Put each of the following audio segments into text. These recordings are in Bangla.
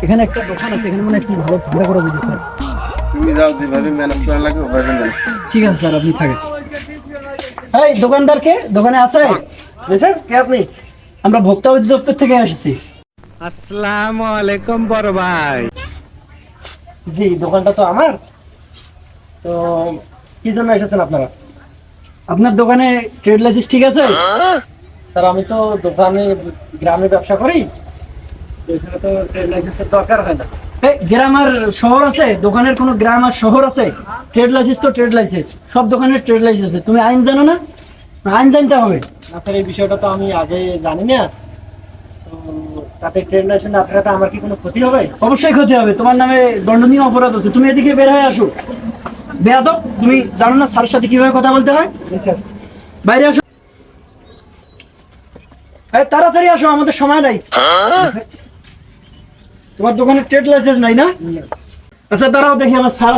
এখানে একটা দোকান আছে, এখানে মানে একটু ভালো ঠান্ডা করে দিতে স্যার। তুমি যাও, যেভাবে ম্যানেজ করা লাগে ওভাবে ম্যানেজ। ঠিক আছে স্যার, আপনি থাকেন। এই দোকানদার কে? দোকানে আছে? স্যার কে আপনি? আমরা ভোক্তা অধিদপ্তর থেকে এসেছি। আসসালামু আলাইকুম বড় ভাই। জি, দোকানটা তো আমার। তো কি জন্য এসেছেন আপনারা? আপনার দোকানে ট্রেড লাইসেন্স ঠিক আছে? স্যার আমি তো দোকানে গ্রামে ব্যবসা করি, তো এখানে তো ট্রেড লাইসেন্সের দরকার হয় না। এই গ্রাম আর শহর আছে? দোকানের কোনো গ্রাম আর শহর আছে? ট্রেড লাইসেন্স তো ট্রেড লাইসেন্স, সব দোকানের ট্রেড লাইসেন্স আছে। তুমি আইন জানো না? আইন জানতে হবে। না স্যার, এই বিষয়টা তো আমি আগে জানি না। তো তাতে ট্রেড লাইসেন্স না থাকাতে আমার কি কোনো ক্ষতি হবে? অবশ্যই ক্ষতি হবে, তোমার নামে দণ্ডনীয় অপরাধ আছে। তুমি এদিকে বের হয়ে আসো। বেয়াদব, তুমি জানো না স্যারের সাথে কিভাবে কথা বলতে হয়? জি স্যার। বাইরে আসো। এই তাড়াতাড়ি আসো, আমাদের সময় নাই। তোমার দোকানে ট্রেড লাইসেন্স নাই না? আচ্ছা দাঁড়াও, দেখি আমার স্যার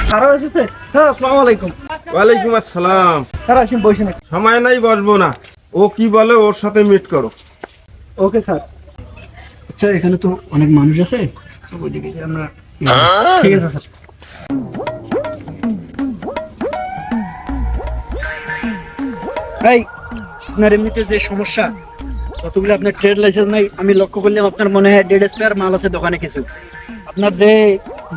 স্যারও এসেছে। স্যার আসসালামু আলাইকুম। ওয়ালাইকুম আসসালাম। স্যার আসুন, বসে নাকি? সময় নাই, বসবো না। ও কি বলে ওর সাথে মিট করো। Okay sir. আচ্ছা, এখানে তো অনেক মানুষ আছে, তো ওইদিকে যে আমরা। ঠিক আছে স্যার। এই আপনার এমনিতে যে সমস্যা, কতগুলো আপনার ট্রেড লাইসেন্স নাই, আমি লক্ষ্য করলাম আপনার মনে হয় 1.5 স্কয়ার মাল আছে দোকানে কিছু। আপনার যে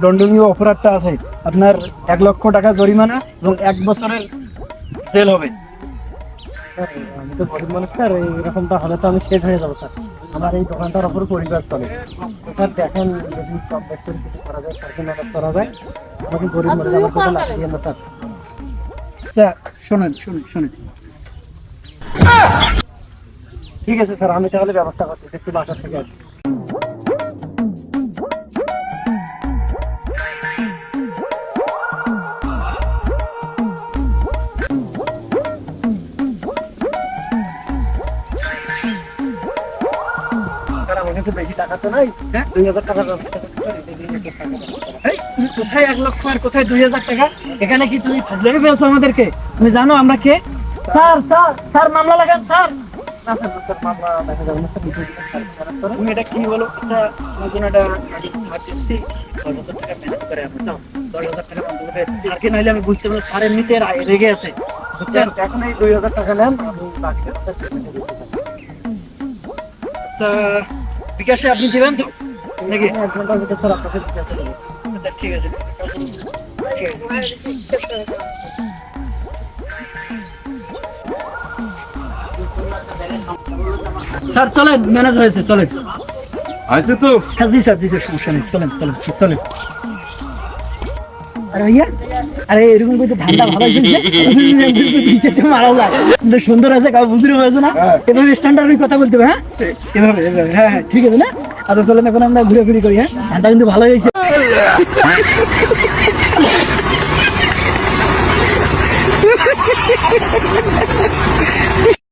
দণ্ডনীয় অপরাধটা আছে, আপনার 1 লক্ষ টাকা জরিমানা এবং 1 বছরের জেল হবে। স্যার আমি তো গরিব মানুষ স্যার, এরকমটা হলে তো আমি শেষ হয়ে যাবো স্যার। আমার এই দোকানটার ওপর পরিবার চলে। তো স্যার দেখেন, যদি সব ব্যক্তির কিছু করা যায়, স্যারকে ম্যানেজ করা যায়। আমাকে গরিব মানুষ, আমার দোকান লাগিয়ে না স্যার। আচ্ছা শোনেন শোনেন শোনেন, ঠিক আছে স্যার, আমি তাহলে ব্যবস্থা করতেছি, একটু বাসা থেকে আসি। স্যার আমার কাছে বেশি টাকা তো নাই, হ্যাঁ 2000 টাকার ব্যবস্থা করতে পারি, এই দিন একটু টাকা দেন। এই, তুমি কোথায় 1 লক্ষ আর কোথায় 2000 টাকা? এখানে কি তুমি ফাজলামি পেয়েছো আমাদেরকে? তুমি জানো আমরা কে? স্যার স্যার স্যার, মামলা লাগান স্যার। না স্যার, স্যার মামলা দেখা যাবে না স্যার, বিষয়টা স্যারকে ম্যানেজ করেন। তুমি এটা কি বলো? আচ্ছা, আমার জন্য একটা ইমার্জেন্সি 10,000 টাকা ম্যানেজ করে আপনি চাও? 10,000 টাকা বন্ধ করে স্যারকে, নাইলে আমি বুঝতে পারবো স্যার এমনিতে রেগে আছে, বুঝছেন? স্যার এখন এই 2000 টাকা নেন, আমি বাকি টাকা পেমেন্ট দিয়ে দিচ্ছি স্যার। আচ্ছা, বিকাশে আপনি দিবেন তো নাকি? আমি 1 ঘন্টার ভিতরে স্যার আপনাকে দিতে দেবো। আচ্ছা ঠিক আছে, ঠিক আছে। স্যার চলেন, ম্যানেজ হয়েছে, চলেন। আছে তো? হ্যাঁ জি স্যার, জি স্যার, সমস্যা নেই, চলেন চলেন চলেন। আরে ভাইয়া, আরে এরকম করে ঠান্ডা ভালো দিচ্ছে, মারা যায় কিন্তু সুন্দর আছে, কাউ বুঝতে পারছো না? এভাবে স্ট্যান্ডার্ড কথা বলতে হবে। হ্যাঁ এভাবে এভাবে, হ্যাঁ হ্যাঁ ঠিক আছে না? আচ্ছা চলেন, এখন আমরা ঘুরে ফিরি করি। হ্যাঁ ঠান্ডা কিন্তু ভালো হয়েছে।